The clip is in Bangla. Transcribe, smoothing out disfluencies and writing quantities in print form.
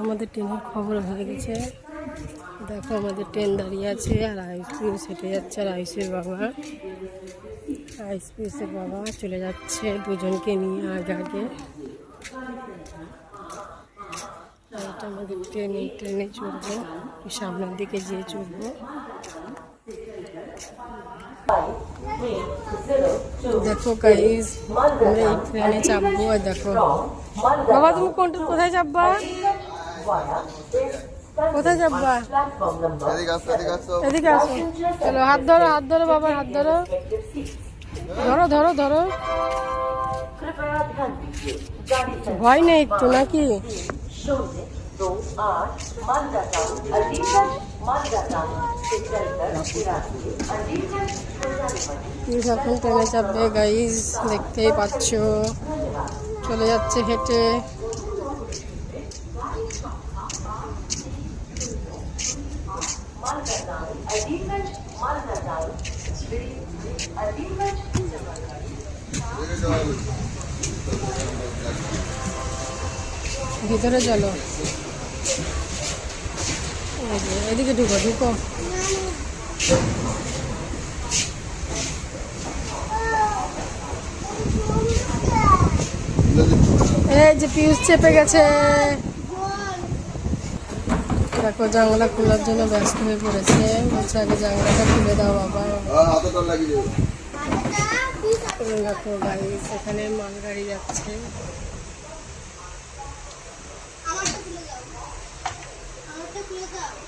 আমাদের ট্রেনের খবর হয়ে গেছে। দেখো আমাদের ট্রেন দাঁড়িয়ে আছে আর আইসপিএস হেঁটে যাচ্ছে। আর আইসপিএসের বাবা চলে যাচ্ছে দুজনকে নিয়ে আগে আগে। আর এটা আমাদের ট্রেনে চড়বো, সামনের দিকে যেয়ে চড়বো। দেখো গাইস আমরা এই ট্রেনে চাপবো। আর দেখো বাবা তুমি কোথায় চাপবা? কোথায় যাবা? এদিকে আসো। চলো হাত ধরো বাবার হাত ধরো। ধরো ভয় নেই একটু নাকি? এখন ট্রেনে চাপবে গাইস, দেখতেই পাচ্ছ চলে যাচ্ছে হেঁটে। ভিতরে চলো, এদিকে ঢুকো। এই যে পিউষ চেপে গেছে। দেখো জানলা খোলার জন্য ব্যস্ত হয়ে পড়েছে, বলছে আগে জানলাটা খুলে দাও বাবা। দেখো গাড়ি সেখানে মালগাড়ি যাচ্ছে। আমারটা খুলে দাও।